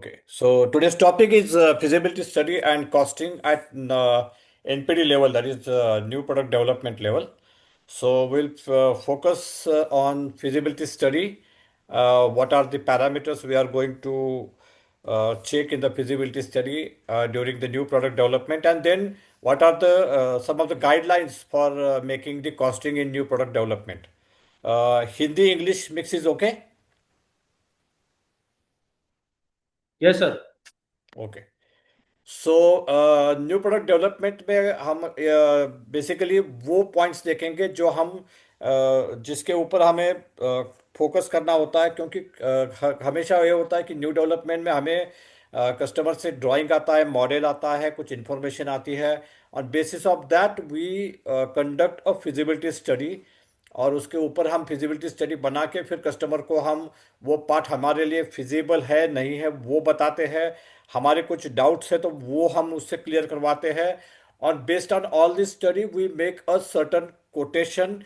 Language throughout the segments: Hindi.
Okay, so today's topic is feasibility study and costing at NPD level, that is new product development level. So we'll focus on feasibility study. What are the parameters we are going to check in the feasibility study during the new product development, and then what are the some of the guidelines for making the costing in new product development. Hindi English mix is okay. Yes sir. Okay. So new product development में हम बेसिकली वो पॉइंट्स देखेंगे जो हम जिसके ऊपर हमें फोकस करना होता है, क्योंकि हमेशा ये होता है कि न्यू डेवलपमेंट में हमें कस्टमर से ड्राइंग आता है, मॉडल आता है, कुछ इन्फॉर्मेशन आती है। On basis of that we conduct a feasibility study, और उसके ऊपर हम फिजिबिलिटी स्टडी बना के फिर कस्टमर को हम वो पार्ट हमारे लिए फिजिबल है नहीं है वो बताते हैं। हमारे कुछ डाउट्स है तो वो हम उससे क्लियर करवाते हैं। और based on all this study we make a certain quotation,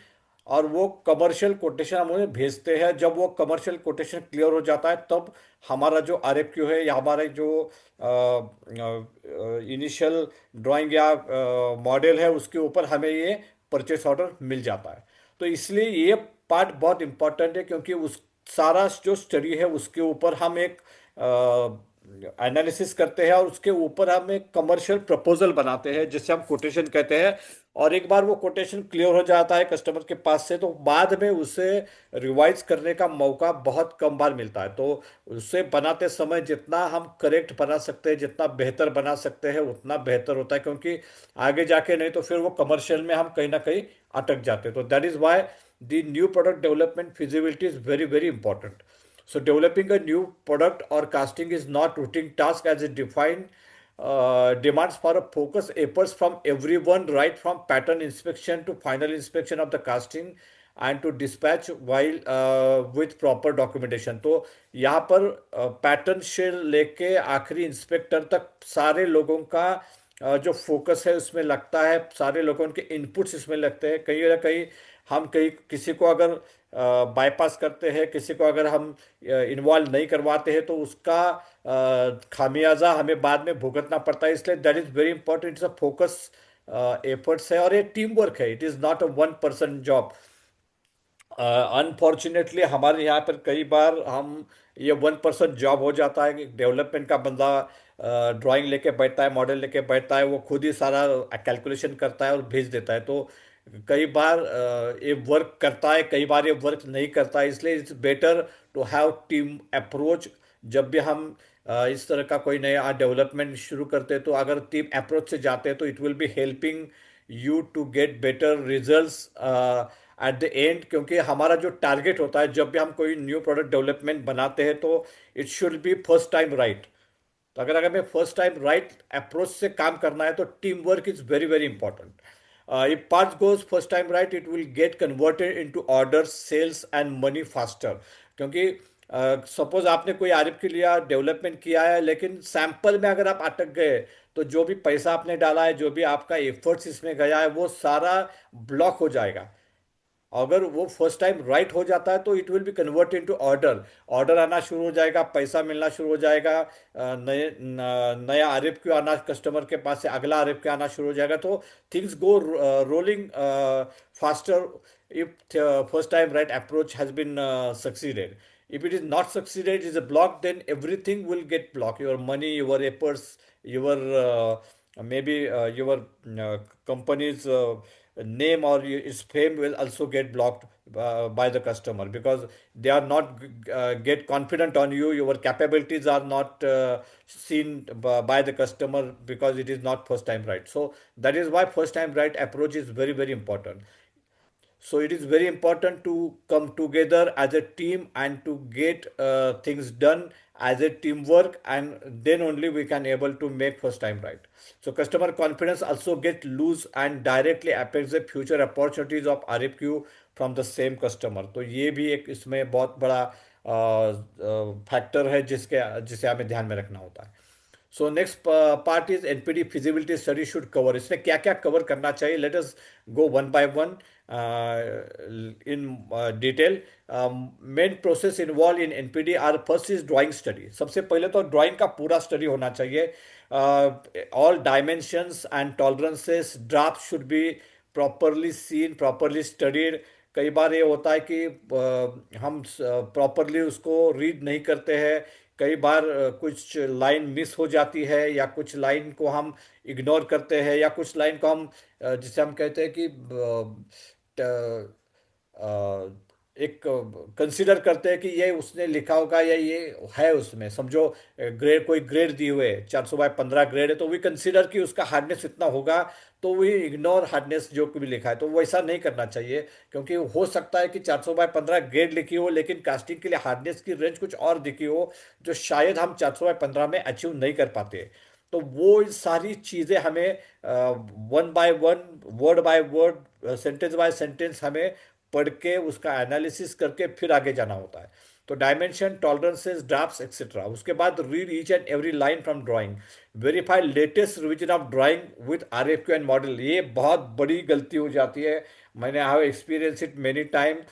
और वो कमर्शियल कोटेशन हम उन्हें भेजते हैं। जब वो कमर्शियल कोटेशन क्लियर हो जाता है तब हमारा जो आरएफक्यू है या हमारे जो इनिशियल ड्राइंग या मॉडल है उसके ऊपर हमें ये परचेस ऑर्डर मिल जाता है। तो इसलिए ये पार्ट बहुत इंपॉर्टेंट है, क्योंकि उस सारा जो स्टडी है उसके ऊपर हम एक एनालिसिस करते हैं और उसके ऊपर हम एक कमर्शियल प्रपोजल बनाते हैं जिसे हम कोटेशन कहते हैं। और एक बार वो कोटेशन क्लियर हो जाता है कस्टमर के पास से, तो बाद में उसे रिवाइज करने का मौका बहुत कम बार मिलता है। तो उसे बनाते समय जितना हम करेक्ट बना सकते हैं, जितना बेहतर बना सकते हैं उतना बेहतर होता है, क्योंकि आगे जाके नहीं तो फिर वो कमर्शियल में हम कहीं ना कहीं अटक जाते हैं। तो that is why the new product development feasibility is very very important. So developing a new product or casting is not routine task, as it defined demands for a focus efforts from everyone, right from pattern inspection to final inspection of the casting and to dispatch while with proper documentation. तो यहाँ पर पैटर्न से लेके आखिरी इंस्पेक्टर तक सारे लोगों का जो फोकस है उसमें लगता है, सारे लोगों के इनपुट्स इसमें लगते हैं। कहीं ना कहीं हम कहीं किसी को अगर बाईपास करते हैं, किसी को अगर हम इन्वॉल्व नहीं करवाते हैं तो उसका खामियाजा हमें बाद में भुगतना पड़ता है। इसलिए that is very important, it's a focus efforts है और ये टीम वर्क है, it is not a one person job. Unfortunately हमारे यहाँ पर कई बार हम ये वन पर्सन जॉब हो जाता है कि डेवलपमेंट का बंदा ड्राइंग लेके बैठता है, मॉडल लेके बैठता है, वो खुद ही सारा कैलकुलेशन करता है और भेज देता है। तो कई बार ये वर्क करता है, कई बार ये वर्क नहीं करता है। इसलिए it's better to have team approach. जब भी हम इस तरह का कोई नया डेवलपमेंट शुरू करते हैं तो अगर टीम अप्रोच से जाते हैं तो it will be helping you to get better results at the end. क्योंकि हमारा जो टारगेट होता है जब भी हम कोई न्यू प्रोडक्ट डेवलपमेंट बनाते हैं तो it should be first time right. तो अगर हमें फर्स्ट टाइम राइट अप्रोच से काम करना है तो team work is very very important. If part goes first time right it will get converted into orders, sales and money faster. क्योंकि सपोज आपने कोई आरिफ के लिए डेवलपमेंट किया है लेकिन सैंपल में अगर आप अटक गए तो जो भी पैसा आपने डाला है, जो भी आपका एफर्ट्स इसमें गया है वो सारा ब्लॉक हो जाएगा। अगर वो फर्स्ट टाइम राइट हो जाता है तो it will B convert into order, order आना शुरू हो जाएगा, पैसा मिलना शुरू हो जाएगा, नया आरएफ क्यू आना कस्टमर के पास से, अगला आरएफ क्यू आना शुरू हो जाएगा। तो things go rolling faster if first time right approach has been succeeded. If it is not succeeded, it is a block, then everything will get blocked. Your money, your efforts, your maybe your company's name or its fame will also get blocked by the customer, because they are not get confident on you. Your capabilities are not seen by the customer because it is not first time right. So that is why first time right approach is very very important. So it is very important to come together as a team and to get things done as a teamwork, and then only we can able to make first time right. So customer confidence also get loose and directly affects the future opportunities of RFQ from the same customer. तो ये भी एक इसमें बहुत बड़ा फैक्टर है जिसके जिसे हमें ध्यान में रखना होता है। So next part is NPD feasibility study should cover. इसमें क्या क्या कवर करना चाहिए, let us go one by one. in detail. Main process involved in NPD are first is drawing study. सबसे पहले तो ड्राइंग का पूरा स्टडी होना चाहिए. All dimensions and tolerances drafts should be properly seen, properly studied. कई बार ये होता है कि हम प्रॉपरली उसको रीड नहीं करते हैं. कई बार कुछ लाइन मिस हो जाती है, या कुछ लाइन को हम इग्नोर करते हैं, या कुछ लाइन को हम जिसे हम कहते हैं कि अ, एक कंसिडर करते हैं कि ये उसने लिखा होगा, या ये है उसमें, समझो ग्रेड, कोई ग्रेड दी हुए 400/15 ग्रेड है, तो वी कंसिडर कि उसका हार्डनेस इतना होगा, तो वी इग्नोर हार्डनेस जो भी लिखा है. तो वैसा नहीं करना चाहिए, क्योंकि हो सकता है कि 400/15 ग्रेड लिखी हो, लेकिन कास्टिंग के लिए हार्डनेस की रेंज कुछ और दिखी हो, जो शायद हम 400/15 में अचीव नहीं कर पाते. तो वो सारी चीज़ें हमें one by one, word by word, sentence by sentence हमें पढ़ के उसका एनालिसिस करके फिर आगे जाना होता है. तो डायमेंशन, टॉलरेंसेस, ड्राफ्ट्स एक्सेट्रा. उसके बाद read each and every line from drawing. Verify latest revision of drawing with RFQ and model. ये बहुत बड़ी गलती हो जाती है. मैंने have experience it many time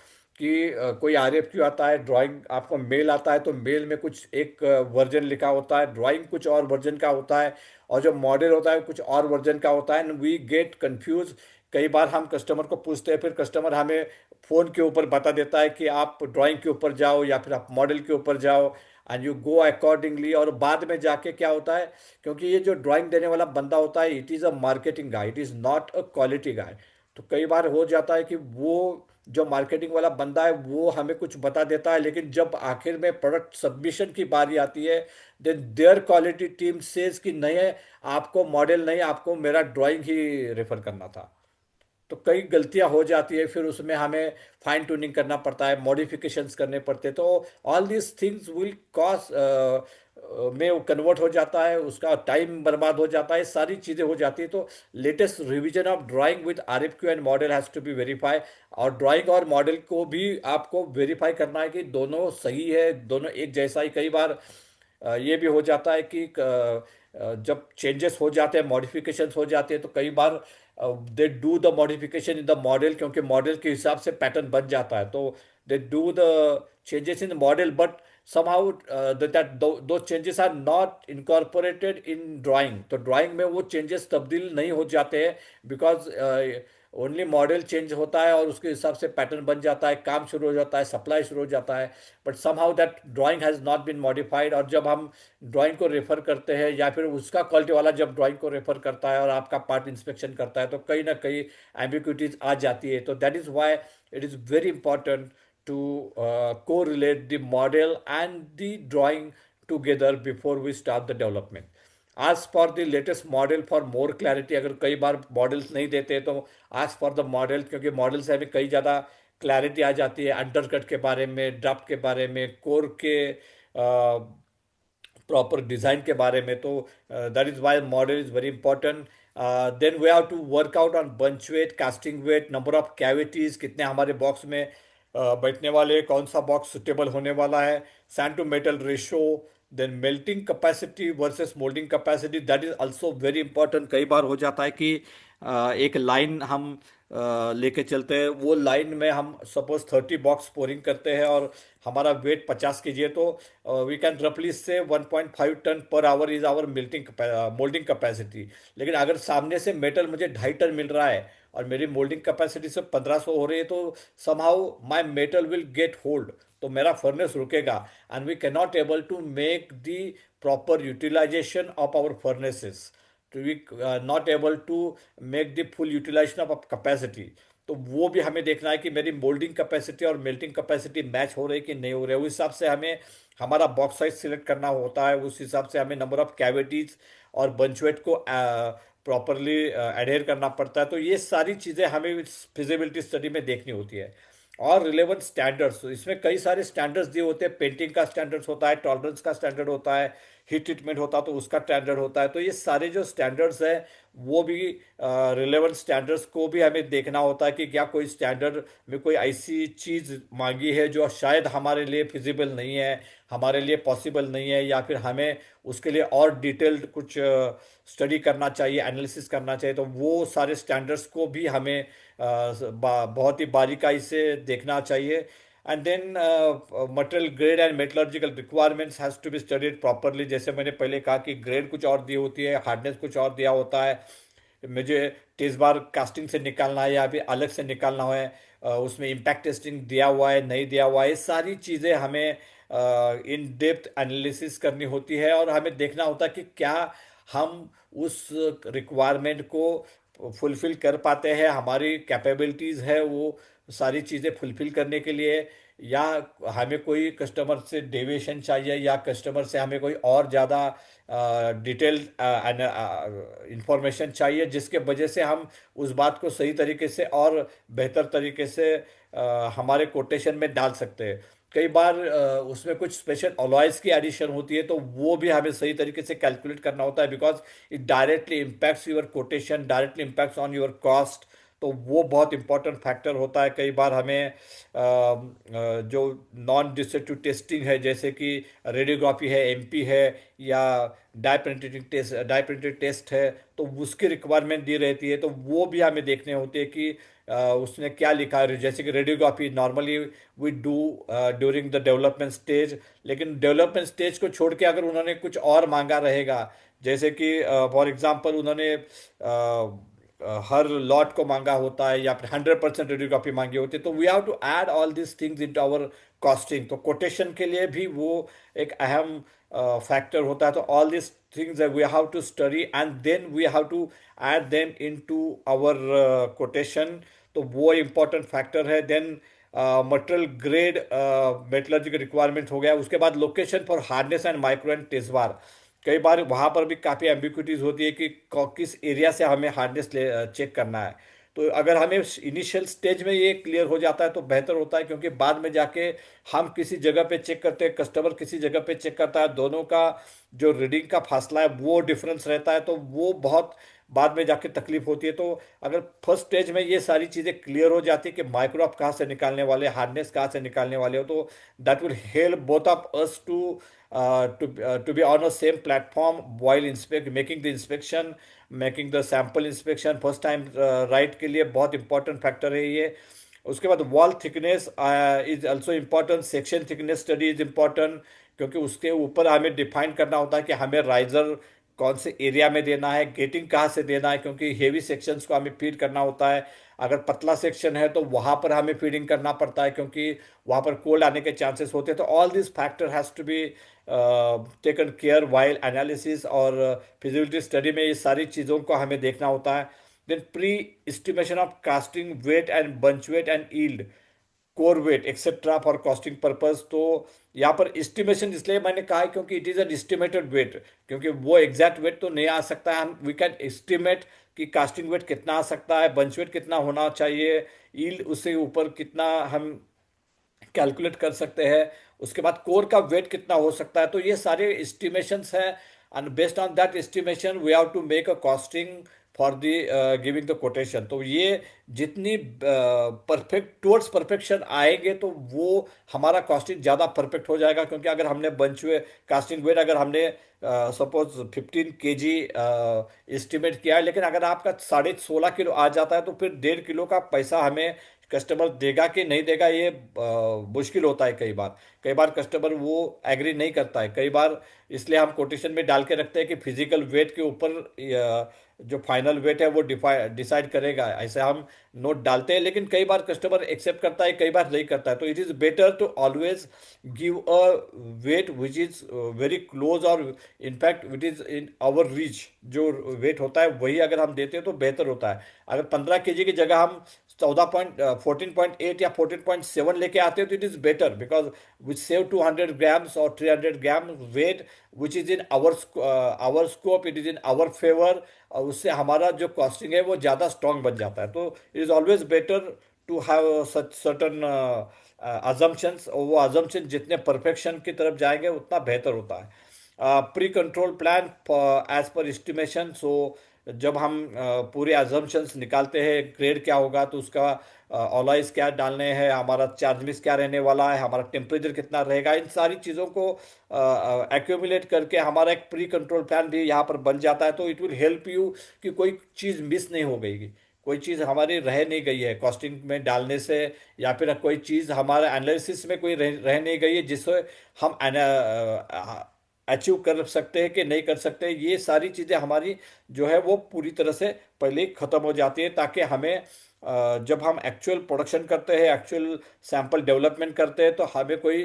कि कोई RFQ आता है, ड्राइंग आपको मेल आता है, तो मेल में कुछ एक वर्जन लिखा होता है, ड्राइंग कुछ और वर्जन का होता है, और जो मॉडल होता है कुछ और वर्जन का होता है, एंड वी गेट कंफ्यूज. कई बार हम कस्टमर को पूछते हैं, फिर कस्टमर हमें फ़ोन के ऊपर बता देता है कि आप ड्राइंग के ऊपर जाओ, या फिर आप मॉडल के ऊपर जाओ, एंड यू गो अकॉर्डिंगली. और बाद में जाके क्या होता है, क्योंकि ये जो ड्राइंग देने वाला बंदा होता है, it is a marketing guy, it is not a quality guy. तो कई बार हो जाता है कि वो जो मार्केटिंग वाला बंदा है वो हमें कुछ बता देता है, लेकिन जब आखिर में प्रोडक्ट सबमिशन की बारी आती है, then there quality team says कि नहीं है, आपको मॉडल नहीं, आपको मेरा ड्राइंग ही रेफर करना था. तो कई गलतियां हो जाती है, फिर उसमें हमें फाइन ट्यूनिंग करना पड़ता है, मॉडिफिकेशंस करने पड़ते हैं. तो all these things will cost में वो कन्वर्ट हो जाता है, उसका टाइम बर्बाद हो जाता है, सारी चीज़ें हो जाती है. तो latest revision of drawing with RFQ and model has to be verify. और ड्राइंग और मॉडल को भी आपको वेरीफाई करना है कि दोनों सही है, दोनों एक जैसा ही. कई बार ये भी हो जाता है कि जब चेंजेस हो जाते हैं, मॉडिफिकेशंस हो जाते हैं, तो कई बार they do the modification in the model, क्योंकि मॉडल के हिसाब से पैटर्न बन जाता है. तो they do the changes in the model, but somehow that those changes are not incorporated in drawing. तो ड्राइंग में वो चेंजेस तब्दील नहीं हो जाते हैं, बिकॉज ओनली मॉडल चेंज होता है और उसके हिसाब से पैटर्न बन जाता है, काम शुरू हो जाता है, सप्लाई शुरू हो जाता है. But somehow that drawing has not been modified. और जब हम ड्राइंग को रेफर करते हैं, या फिर उसका क्वालिटी वाला जब ड्राइंग को रेफर करता है और आपका पार्ट इंस्पेक्शन करता है, तो कहीं ना कहीं एम्बिग्विटीज आ जाती है. तो that is why it is very important to correlate the model and the drawing together before we start the development. Ask for the latest model for more clarity. अगर कई बार मॉडल्स नहीं देते तो ask for the model, क्योंकि मॉडल से हमें कई ज़्यादा क्लैरिटी आ जाती है, अंडरकट के बारे में, ड्राफ्ट के बारे में, कोर के प्रॉपर डिज़ाइन के बारे में. तो that is why model is very important. Then we have to work out on bunch weight, casting weight, number of cavities, कितने हमारे बॉक्स में बैठने वाले, कौन सा बॉक्स सुटेबल होने वाला है, sand to metal ratio, then melting capacity versus moulding capacity. That is also very important. कई बार हो जाता है कि एक लाइन हम लेके चलते हैं, वो लाइन में हम सपोज 30 बॉक्स पोरिंग करते हैं, और हमारा वेट 50 kg है, तो वी कैन रफली से 1.5 ton per hour is our melting moulding capacity. लेकिन अगर सामने से मेटल मुझे 2.5 टन मिल रहा है और मेरी मोल्डिंग कैपेसिटी से 1500 हो रही है, तो somehow my metal will get hold, तो मेरा फर्नेस रुकेगा, and we can not able to make the proper utilization of our furnaces, to we not able to make the full utilization of capacity. तो वो भी हमें देखना है कि मेरी मोल्डिंग कैपेसिटी और मेल्टिंग कैपेसिटी मैच हो रही कि नहीं हो रही है. उस हिसाब से हमें हमारा बॉक्स साइज सिलेक्ट करना होता है, उस हिसाब से हमें नंबर ऑफ कैविटीज और बंचवेट को प्रॉपरली एडेयर करना पड़ता है. तो ये सारी चीज़ें हमें फिजिबिलिटी स्टडी में देखनी होती है. और रिलेवेंट स्टैंडर्ड्स, इसमें कई सारे स्टैंडर्ड्स दिए होते हैं. पेंटिंग का स्टैंडर्ड्स होता है, टॉलरेंस का स्टैंडर्ड होता है, हीट ट्रीटमेंट होता तो उसका स्टैंडर्ड होता है। तो ये सारे जो स्टैंडर्ड्स हैं वो भी रिलेवेंट स्टैंडर्ड्स को भी हमें देखना होता है कि क्या कोई स्टैंडर्ड में कोई ऐसी चीज़ मांगी है जो शायद हमारे लिए फिजिबल नहीं है, हमारे लिए पॉसिबल नहीं है, या फिर हमें उसके लिए और डिटेल्ड कुछ स्टडी करना चाहिए, एनालिसिस करना चाहिए। तो वो सारे स्टैंडर्ड्स को भी हमें बहुत ही बारीकाई से देखना चाहिए। And then material grade and metallurgical requirements has to be studied properly. जैसे मैंने पहले कहा कि ग्रेड कुछ और दी होती है, हार्डनेस कुछ और दिया होता है। मुझे टेस्ट बार कास्टिंग से निकालना है या फिर अलग से निकालना है, उसमें इम्पैक्ट टेस्टिंग दिया हुआ है नहीं दिया हुआ है, ये सारी चीज़ें हमें इन डेप्थ एनालिसिस करनी होती है। और हमें देखना होता है कि क्या हम उस रिक्वायरमेंट को फुलफिल कर पाते हैं, हमारी कैपेबिलिटीज़ है वो सारी चीज़ें फुलफिल करने के लिए, या हमें कोई कस्टमर से डेविएशन चाहिए, या कस्टमर से हमें कोई और ज़्यादा डिटेल्ड इंफॉर्मेशन चाहिए जिसके वजह से हम उस बात को सही तरीके से और बेहतर तरीके से हमारे कोटेशन में डाल सकते हैं। कई बार उसमें कुछ स्पेशल अलॉयज की एडिशन होती है तो वो भी हमें सही तरीके से कैलकुलेट करना होता है, because it directly impacts your quotation, directly impacts on your cost. तो वो बहुत इंपॉर्टेंट फैक्टर होता है। कई बार हमें जो नॉन डिस्ट्रक्टिव टेस्टिंग है, जैसे कि रेडियोग्राफी है, एमपी है, या डाई प्रिंटेड टेस्ट है, तो उसकी रिक्वायरमेंट दी रहती है। तो वो भी हमें देखने होते हैं कि उसने क्या लिखा है। जैसे कि radiography normally we do during the development stage, लेकिन डेवलपमेंट स्टेज को छोड़ के अगर उन्होंने कुछ और मांगा रहेगा, जैसे कि फॉर एग्जांपल उन्होंने हर लॉट को मांगा होता है या फिर 100% रेडियोग्राफी मांगी होती है, तो we have to add all this things into our costing. तो कोटेशन के लिए भी वो एक अहम फैक्टर होता है। तो all this things we have to study and then we have to add them into our quotation. तो वो इम्पोर्टेंट फैक्टर है। Then material grade metallurgical requirement हो गया। उसके बाद location for hardness and micro and test bar, कई बार वहाँ पर भी काफ़ी एम्बिक्विटीज होती है कि किस एरिया से हमें हार्डनेस चेक करना है। तो अगर हमें इनिशियल स्टेज में ये क्लियर हो जाता है तो बेहतर होता है, क्योंकि बाद में जाके हम किसी जगह पे चेक करते हैं, कस्टमर किसी जगह पे चेक करता है, दोनों का जो रीडिंग का फासला है वो डिफरेंस रहता है, तो वो बहुत बाद में जाके तकलीफ होती है। तो अगर फर्स्ट स्टेज में ये सारी चीज़ें क्लियर हो जाती है कि माइक्रो आप कहाँ से निकालने वाले, हार्डनेस कहाँ से निकालने वाले हो, तो that will help both of us to be on the same platform while making the inspection, making the sample inspection first time right के लिए बहुत important factor है ये। उसके बाद wall thickness is also important, section thickness study is important, क्योंकि उसके ऊपर हमें डिफाइन करना होता है कि हमें राइजर कौन से एरिया में देना है, गेटिंग कहाँ से देना है, क्योंकि हेवी सेक्शंस को हमें फीड करना होता है। अगर पतला सेक्शन है तो वहाँ पर हमें फीडिंग करना पड़ता है, क्योंकि वहाँ पर कोल्ड आने के चांसेस होते हैं। तो all this factor has to be taken care while analysis, और फिजिबिलिटी स्टडी में ये सारी चीज़ों को हमें देखना होता है। Then pre estimation of casting weight and bunch weight and yield, core weight etcetera for costing purpose. तो यहाँ पर एस्टिमेशन इसलिए मैंने कहा है क्योंकि it is an estimated weight, क्योंकि वो एग्जैक्ट वेट तो नहीं आ सकता है। हम वी कैन एस्टिमेट कि कास्टिंग वेट कितना आ सकता है, बंच वेट कितना होना चाहिए, ईल्ड उससे ऊपर कितना हम कैलकुलेट कर सकते हैं, उसके बाद कोर का वेट कितना हो सकता है। तो ये सारे एस्टिमेशंस हैं, and based on that estimation we have to make a costing for the giving the quotation. तो ये जितनी परफेक्ट टुवर्ड्स परफेक्शन आएंगे तो वो हमारा कॉस्टिंग ज़्यादा परफेक्ट हो जाएगा। क्योंकि अगर हमने बंच वे कास्टिंग वेट अगर हमने सपोज 15 kg एस्टिमेट किया है, लेकिन अगर आपका 16.5 किलो आ जाता है तो फिर 1.5 किलो का पैसा हमें कस्टमर देगा कि नहीं देगा, ये मुश्किल होता है। कई बार कस्टमर वो एग्री नहीं करता है कई बार। इसलिए हम कोटेशन में डाल के रखते हैं कि फिजिकल वेट के ऊपर जो फाइनल वेट है वो डिसाइड करेगा, ऐसे हम नोट डालते हैं। लेकिन कई बार कस्टमर एक्सेप्ट करता है, कई बार नहीं करता है। तो it is better to always give a weight which is very close, और in fact which is in our reach. जो वेट होता है वही अगर हम देते हैं तो बेहतर होता है। अगर 15 kg की जगह हम 14.8 या 14.7 लेके आते हो तो it is better, because which save 200 grams और 300 gram weight which is in our scope, it is in our favour, और उससे हमारा जो कॉस्टिंग है वो ज़्यादा स्ट्रांग बन जाता है। तो it is always better to have such certain assumptions, और वो अजम्पशन जितने परफेक्शन की तरफ जाएंगे उतना बेहतर होता है। Pre control plan as per estimation. So जब हम पूरे अजम्पशंस निकालते हैं ग्रेड क्या होगा, तो उसका ऑलॉयज क्या डालने हैं, हमारा चार्ज मिक्स क्या रहने वाला है, हमारा टेम्परेचर कितना रहेगा, इन सारी चीज़ों को एक्यूमुलेट करके हमारा एक प्री कंट्रोल प्लान भी यहाँ पर बन जाता है। तो इट विल हेल्प यू कि कोई चीज़ मिस नहीं हो गई, कोई चीज़ हमारी रह नहीं गई है कॉस्टिंग में डालने से, या फिर कोई चीज़ हमारे एनालिसिस में कोई रह नहीं गई है जिससे हम अचीव कर सकते हैं कि नहीं कर सकते। ये सारी चीज़ें हमारी जो है वो पूरी तरह से पहले ही ख़त्म हो जाती है, ताकि हमें जब हम एक्चुअल प्रोडक्शन करते हैं, एक्चुअल सैंपल डेवलपमेंट करते हैं, तो हमें कोई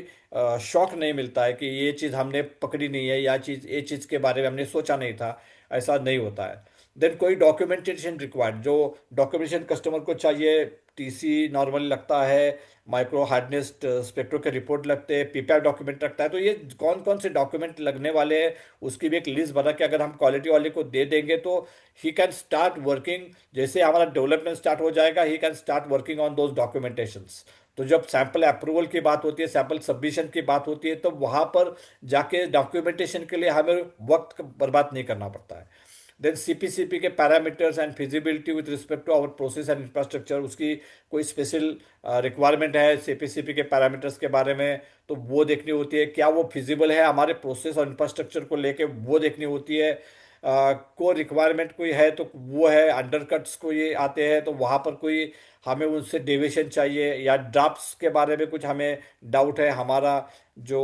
शौक नहीं मिलता है कि ये चीज़ हमने पकड़ी नहीं है, या चीज़ ये चीज़ के बारे में हमने सोचा नहीं था। ऐसा नहीं होता है। देन कोई डॉक्यूमेंटेशन रिक्वायर्ड, जो डॉक्यूमेंटेशन कस्टमर को चाहिए, टीसी नॉर्मली लगता है, माइक्रो हार्डनेस स्पेक्ट्रो के रिपोर्ट लगते हैं, पीपैप डॉक्यूमेंट लगता है। तो ये कौन कौन से डॉक्यूमेंट लगने वाले हैं उसकी भी एक लिस्ट बना के अगर हम क्वालिटी वाले को दे देंगे, तो ही कैन स्टार्ट वर्किंग। जैसे हमारा डेवलपमेंट स्टार्ट हो जाएगा, he can start working on those documentations. तो जब सैंपल अप्रूवल की बात होती है, सैंपल सबमिशन की बात होती है, तो वहाँ पर जाके डॉक्यूमेंटेशन के लिए हमें वक्त बर्बाद नहीं करना पड़ता है। देन सीपीसीपी के parameters and feasibility with respect to our process and infrastructure, उसकी कोई स्पेशल रिक्वायरमेंट है सीपीसीपी के पैरामीटर्स के बारे में, तो वो देखनी होती है। क्या वो फिजिबल है हमारे प्रोसेस और इंफ्रास्ट्रक्चर को लेके, वो देखनी होती है। को रिक्वायरमेंट कोई है तो वो है, अंडरकट्स को ये आते हैं तो वहाँ पर कोई हमें उनसे डेविएशन चाहिए, या ड्राफ्ट्स के बारे में कुछ हमें डाउट है, हमारा जो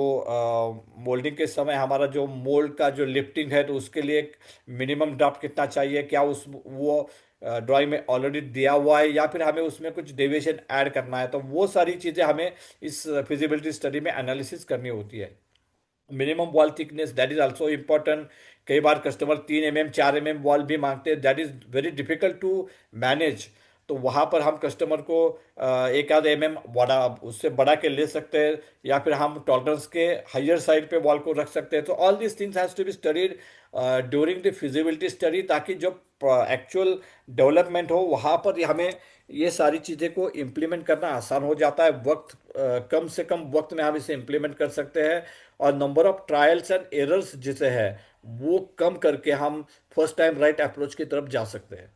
मोल्डिंग के समय हमारा जो मोल्ड का जो लिफ्टिंग है, तो उसके लिए एक मिनिमम ड्राफ्ट कितना चाहिए, क्या उस वो ड्राइंग में ऑलरेडी दिया हुआ है, या फिर हमें उसमें कुछ डेविएशन ऐड करना है। तो वो सारी चीज़ें हमें इस फिजिबिलिटी स्टडी में एनालिसिस करनी होती है। Minimum wall thickness, that is also important. कई बार कस्टमर 3 mm 4 mm वॉल भी मांगते हैं, that is very difficult to manage. तो वहाँ पर हम कस्टमर को एक आध mm बड़ा, उससे बढ़ा के ले सकते हैं, या फिर हम टॉलरेंस के हायर साइड पे वॉल को रख सकते हैं। तो all this things has to be studied during the feasibility study, ताकि जब एक्चुअल डेवलपमेंट हो वहाँ पर हमें ये सारी चीज़ें को इम्प्लीमेंट करना आसान हो जाता है। वक्त कम से कम वक्त में हम इसे इम्प्लीमेंट कर सकते हैं, और number of trials and errors जिसे है वो कम करके हम फर्स्ट टाइम राइट अप्रोच की तरफ जा सकते हैं।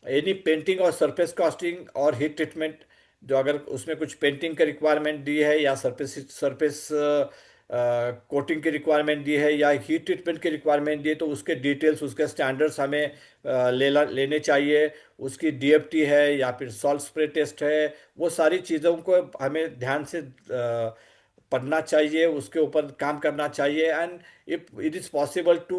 एनी पेंटिंग और सरफेस कास्टिंग और हीट ट्रीटमेंट, जो अगर उसमें कुछ पेंटिंग की रिक्वायरमेंट दी है, या सरफेस सरफेस कोटिंग की रिक्वायरमेंट दी है, या हीट ट्रीटमेंट की रिक्वायरमेंट दी है, तो उसके डिटेल्स, उसके स्टैंडर्ड्स हमें लेने चाहिए। उसकी डीएफटी है या फिर सॉल्ट स्प्रे टेस्ट है, वो सारी चीज़ों को हमें ध्यान से पढ़ना चाहिए, उसके ऊपर काम करना चाहिए। And if it is possible to,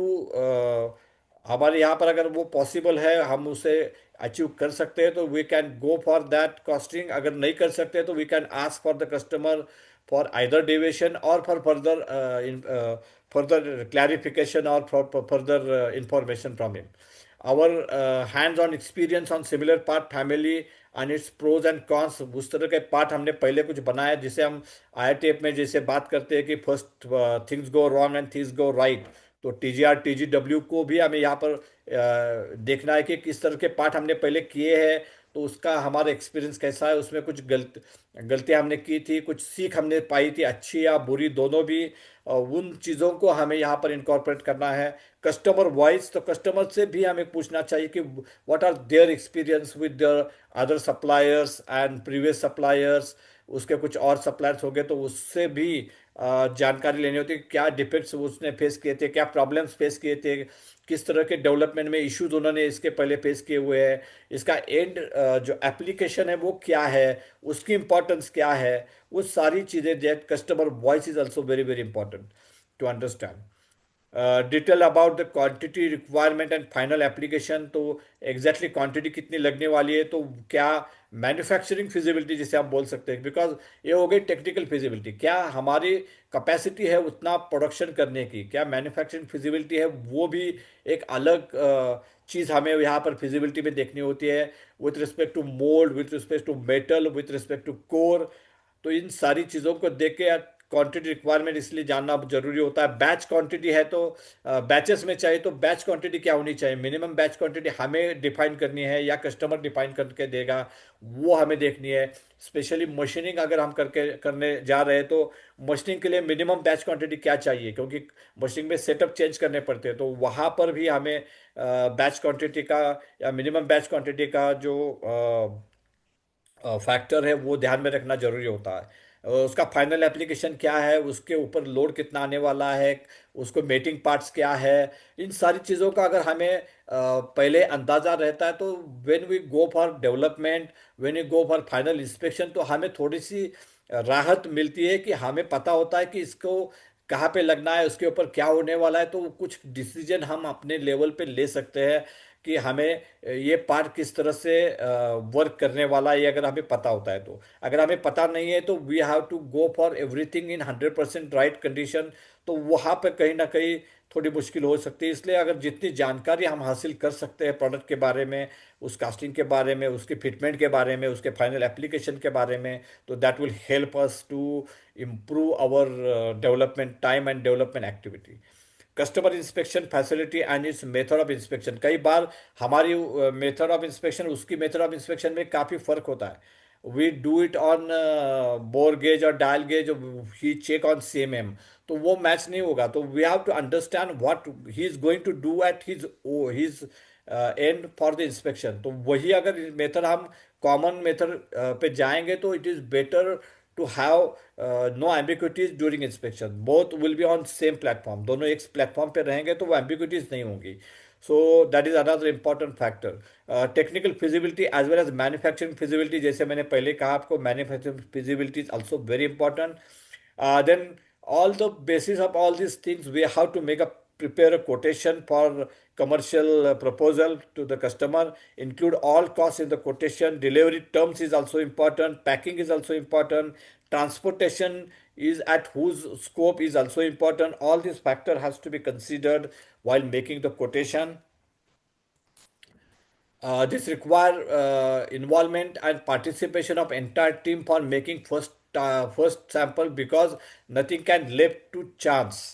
हमारे यहाँ पर अगर वो पॉसिबल है, हम उसे अचीव कर सकते हैं, तो we can go for that costing. अगर नहीं कर सकते तो we can ask for the customer for either deviation और फॉर फर्दर क्लैरिफिकेशन और for further information from him. Our hands on experience on similar part family and its pros and cons, उस तरह के पार्ट हमने पहले कुछ बनाया, जिसे हम आईआईटीएफ में जैसे बात करते हैं कि first things go wrong and things go right. तो टीजीआर टीजीडब्ल्यू को भी हमें यहाँ पर देखना है कि किस तरह के पार्ट हमने पहले किए हैं, तो उसका हमारा एक्सपीरियंस कैसा है, उसमें कुछ गलतियाँ हमने की थी, कुछ सीख हमने पाई थी, अच्छी या बुरी दोनों भी। उन चीज़ों को हमें यहाँ पर इनकॉर्पोरेट करना है। कस्टमर वॉइस, तो कस्टमर से भी हमें पूछना चाहिए कि what are their experience with their other suppliers and previous suppliers. उसके कुछ और सप्लायर्स हो गए तो उससे भी जानकारी लेनी होती है कि क्या डिफेक्ट्स उसने फेस किए थे, क्या प्रॉब्लम्स फेस किए थे, किस तरह के डेवलपमेंट में इश्यूज उन्होंने इसके पहले फेस किए हुए हैं, इसका एंड जो एप्लीकेशन है वो क्या है, उसकी इंपॉर्टेंस क्या है। वो सारी चीज़ें, that customer voice is also very very important to understand. Detail about the quantity requirement and final application, तो एग्जैक्टली क्वांटिटी कितनी लगने वाली है, तो क्या मैन्युफैक्चरिंग फिजिबिलिटी जिसे हम बोल सकते हैं, बिकॉज ये हो गई टेक्निकल फिजिबिलिटी, क्या हमारी कैपेसिटी है उतना प्रोडक्शन करने की, क्या मैन्युफैक्चरिंग फिजिबिलिटी है, वो भी एक अलग चीज़ हमें यहाँ पर फिजिबिलिटी में देखनी होती है, with respect to mould, with respect to metal, with respect to core. तो इन सारी चीज़ों को देख के क्वांटिटी रिक्वायरमेंट इसलिए जानना जरूरी होता है। बैच क्वांटिटी है तो बैचेस में चाहिए, तो बैच क्वांटिटी क्या होनी चाहिए, मिनिमम बैच क्वांटिटी हमें डिफाइन करनी है या कस्टमर डिफाइन करके देगा, वो हमें देखनी है। स्पेशली मशीनिंग अगर हम करके करने जा रहे हैं तो मशीनिंग के लिए मिनिमम बैच क्वांटिटी क्या चाहिए, क्योंकि मशीनिंग में सेटअप चेंज करने पड़ते हैं, तो वहाँ पर भी हमें बैच क्वांटिटी का या मिनिमम बैच क्वांटिटी का जो फैक्टर है वो ध्यान में रखना जरूरी होता है। उसका फाइनल एप्लीकेशन क्या है, उसके ऊपर लोड कितना आने वाला है, उसको मेटिंग पार्ट्स क्या है, इन सारी चीज़ों का अगर हमें पहले अंदाज़ा रहता है तो when we go for development, when we go for final inspection, तो हमें थोड़ी सी राहत मिलती है कि हमें पता होता है कि इसको कहाँ पे लगना है, उसके ऊपर क्या होने वाला है, तो कुछ डिसीजन हम अपने लेवल पे ले सकते हैं कि हमें ये पार्ट किस तरह से वर्क करने वाला है, ये अगर हमें पता होता है तो। अगर हमें पता नहीं है तो we have to go for everything in 100% right condition, तो वहाँ पे कहीं ना कहीं थोड़ी मुश्किल हो सकती है। इसलिए अगर जितनी जानकारी हम हासिल कर सकते हैं प्रोडक्ट के बारे में, उस कास्टिंग के बारे में, उसके फिटमेंट के बारे में, उसके फाइनल एप्लीकेशन के बारे में, तो that will help us to improve our development time and development activity। Customer inspection facility and its method of inspection, कई बार हमारी मेथड ऑफ इंस्पेक्शन उसकी मेथड ऑफ इंस्पेक्शन में काफ़ी फर्क होता है। We do it on bore gauge और dial gauge, he check on CMM, तो वो मैच नहीं होगा। तो we have to understand what he is going to do at his and for the inspection. तो वही अगर मेथड हम कॉमन मेथड पे जाएंगे तो it is better to have no ambiguities during inspection, both will be on same platform, दोनों एक प्लेटफॉर्म पे रहेंगे तो वो ambiguities नहीं होंगी। So that is another important factor. Technical feasibility as well as manufacturing feasibility, जैसे मैंने पहले कहा आपको, manufacturing feasibility is also very important. Then all the basis of all these things, we have to prepare a quotation for commercial proposal to the customer, include all costs in the quotation. Delivery terms is also important, packing is also important, transportation is at whose scope is also important. All these factor has to be considered while making the quotation. This require involvement and participation of entire team for making first sample, because nothing can left to chance।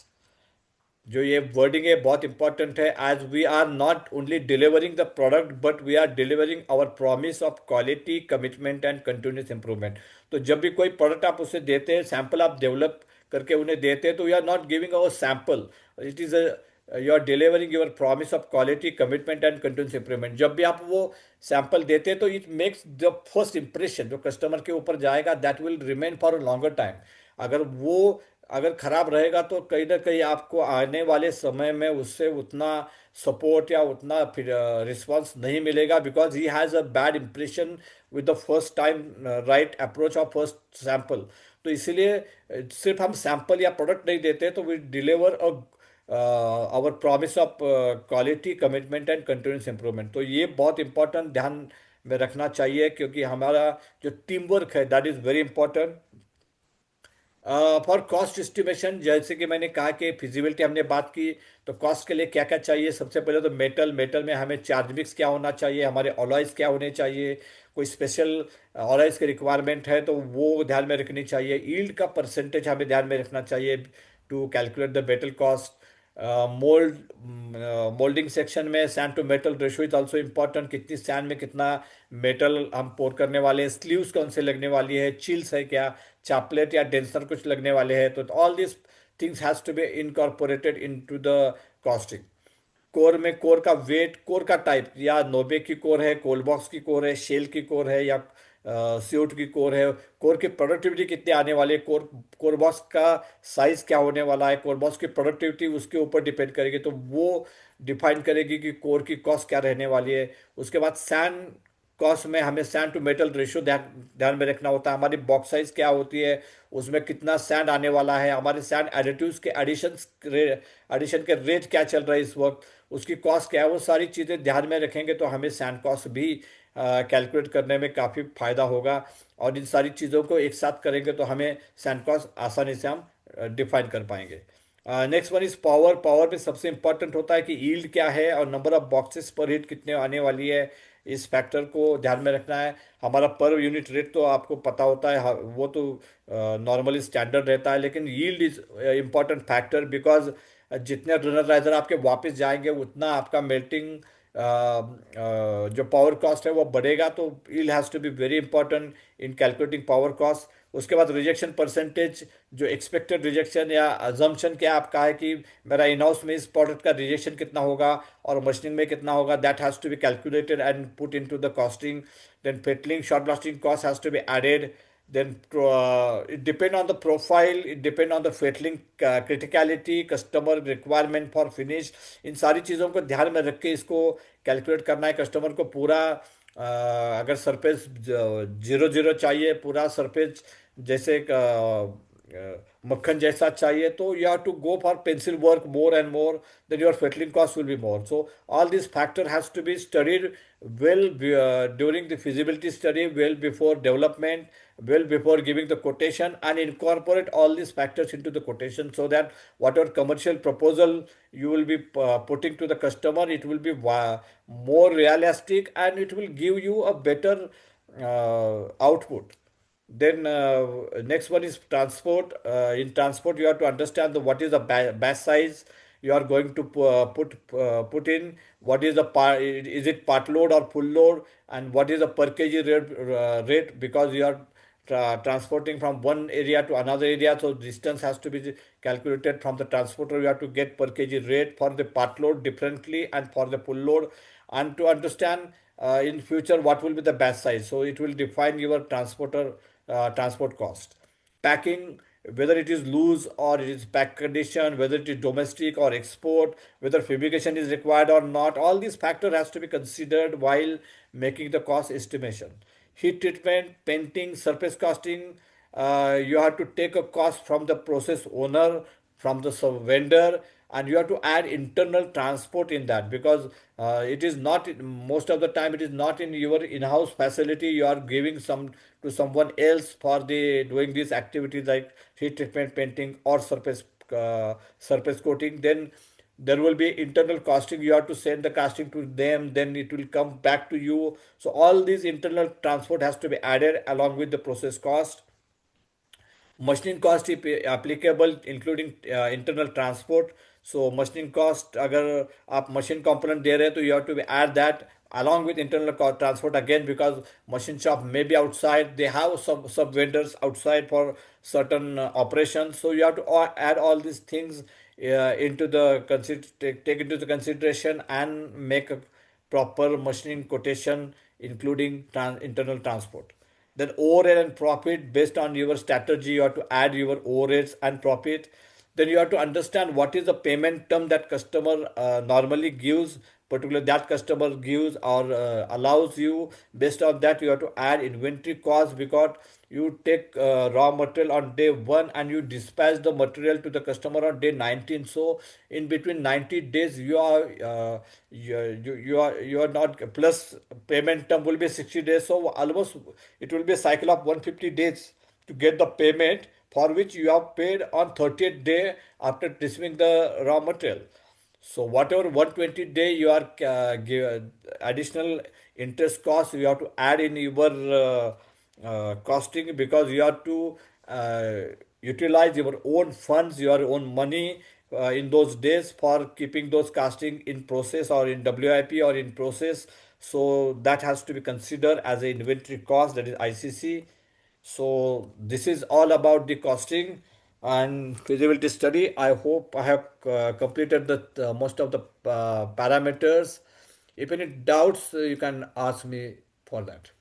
जो ये वर्डिंग है बहुत इंपॉर्टेंट है, as we are not only delivering the product but we are delivering our promise of quality, commitment and continuous improvement. तो जब भी कोई प्रोडक्ट आप उसे देते हैं, सैंपल आप डेवलप करके उन्हें देते हैं, तो we are not giving our sample, it is you are delivering your promise of quality, commitment and continuous improvement. जब भी आप वो सैंपल देते हैं तो it makes the first impression जो कस्टमर के ऊपर जाएगा, that will remain for a longer time. अगर वो अगर खराब रहेगा तो कहीं ना कहीं आपको आने वाले समय में उससे उतना सपोर्ट या उतना फिर रिस्पॉन्स नहीं मिलेगा, because he has a bad impression with the first time right approach of first sample. तो इसीलिए सिर्फ हम सैंपल या प्रोडक्ट नहीं देते, तो we deliver a our promise of quality, commitment and continuous improvement. तो ये बहुत इंपॉर्टेंट ध्यान में रखना चाहिए, क्योंकि हमारा जो टीम वर्क है that is very important. For cost estimation, जैसे कि मैंने कहा कि फिजिबिलिटी हमने बात की, तो कॉस्ट के लिए क्या क्या चाहिए, सबसे पहले तो मेटल में हमें चार्ज मिक्स क्या होना चाहिए, हमारे ऑलॉयज़ क्या होने चाहिए, कोई स्पेशल ऑलॉयज़ की रिक्वायरमेंट है तो वो ध्यान में रखनी चाहिए। ईल्ड का परसेंटेज हमें ध्यान में रखना चाहिए to calculate the metal cost. Mould moulding section में sand to metal ratio is also important, कितनी सैंड में कितना मेटल हम पोर करने वाले हैं, स्लीव्स कौन से लगने वाली है, चिल्स है क्या, चापलेट या डेंसर कुछ लगने वाले हैं, तो all this things has to be incorporated into the costing. Core में कोर का वेट, कोर का टाइप, या नोबे की कोर है, कोल बॉक्स की कोर है, शेल की कोर है, या स्यूट की कोर है, कोर की प्रोडक्टिविटी कितनी आने वाली है, कोर कोर बॉक्स का साइज क्या होने वाला है, कोर बॉक्स की प्रोडक्टिविटी उसके ऊपर डिपेंड करेगी, तो वो डिफाइन करेगी कि कोर की कॉस्ट क्या रहने वाली है। उसके बाद सैंड कॉस्ट में हमें सैंड टू मेटल रेशियो ध्यान ध्यान में रखना होता है, हमारी बॉक्स साइज क्या होती है, उसमें कितना सैंड आने वाला है, हमारे सैंड एडिटिव्स के एडिशन के रेट क्या चल रहा है इस वक्त, उसकी कॉस्ट क्या है, वो सारी चीज़ें ध्यान में रखेंगे तो हमें सैंड कॉस्ट भी कैलकुलेट करने में काफ़ी फायदा होगा। और इन सारी चीज़ों को एक साथ करेंगे तो हमें सैंड कॉस्ट आसानी से हम डिफाइन कर पाएंगे। Next one is power. Power में सबसे इंपॉर्टेंट होता है कि यील्ड क्या है और नंबर ऑफ बॉक्सेस पर हिट कितने आने वाली है, इस फैक्टर को ध्यान में रखना है। हमारा पर यूनिट रेट तो आपको पता होता है, वो तो नॉर्मली स्टैंडर्ड रहता है, लेकिन yield is important factor, because जितने रनर राइजर आपके वापस जाएंगे उतना आपका मेल्टिंग जो पावर कॉस्ट है वो बढ़ेगा। तो yield has to be very important in calculating power cost. उसके बाद रिजेक्शन परसेंटेज, जो एक्सपेक्टेड रिजेक्शन या अजम्पशन क्या आपका है कि मेरा इन हाउस में इस प्रोडक्ट का रिजेक्शन कितना होगा और मशीनिंग में कितना होगा, that has to be calculated and put into the costing. Then fettling shot blasting cost has to be added. Then it depend on the profile, it depend on the fettling criticality, customer requirement for finish। इन सारी चीज़ों को ध्यान में रख के इसको कैलकुलेट करना है कस्टमर को पूरा। अगर सरफेस 0-0 चाहिए, पूरा सरफेस जैसे मक्खन जैसा चाहिए, तो you have to go for pencil work more and more, then your fettling cost will be more. So all these factor has to be studied well during the feasibility study, well before development, well before giving the quotation, and incorporate all these factors into the quotation, so that whatever commercial proposal you will be putting to the customer, it will be more realistic and it will give you a better output. Then next one is transport. In transport, you have to understand what is the batch size you are going to put in. What is the part? Is it part load or full load? And what is the per kg rate? Because you are transporting from one area to another area, so distance has to be calculated from the transporter. You have to get per kg rate for the part load differently and for the full load, and to understand in future what will be the batch size. So it will define your transport cost. Packing, whether it is loose or it is pack condition, whether it is domestic or export, whether fabrication is required or not, all these factors has to be considered while making the cost estimation. Heat treatment, painting, surface casting, you have to take a cost from the process owner, from the vendor, and you have to add internal transport in that, because it is not, most of the time it is not in your in-house facility. You are giving some to someone else for the doing these activities like heat treatment, painting, or surface coating. Then there will be internal costing. You have to send the casting to them, then it will come back to you. So all these internal transport has to be added along with the process cost. Machining cost applicable including internal transport. So machining cost, अगर आप machine component दे रहे हैं तो you have to add that along with internal transport again, because machine shop may be outside, they have sub vendors outside for certain operations. So you have to add all these things into the take into the consideration and make a proper machining quotation including internal transport. Then overhead and profit, based on your strategy, you have to add your overheads and profit. Then you have to understand what is the payment term that customer normally gives, particularly that customer gives or allows you. Based on that, you have to add inventory cost, because you take raw material on day 1 and you dispatch the material to the customer on day 19. So in between 90 days you are you are not, plus payment term will be 60 days, so almost it will be a cycle of 150 days to get the payment, for which you have paid on 30th day after receiving the raw material. So whatever 120 day you are give additional interest cost, you have to add in your costing, because you have to uh, utilize your own funds, your own money in those days for keeping those casting in process or in WIP or in process. So that has to be considered as an inventory cost, that is ICC. So this is all about the costing and feasibility study. I hope I have completed the most of the parameters. If any doubts, you can ask me for that.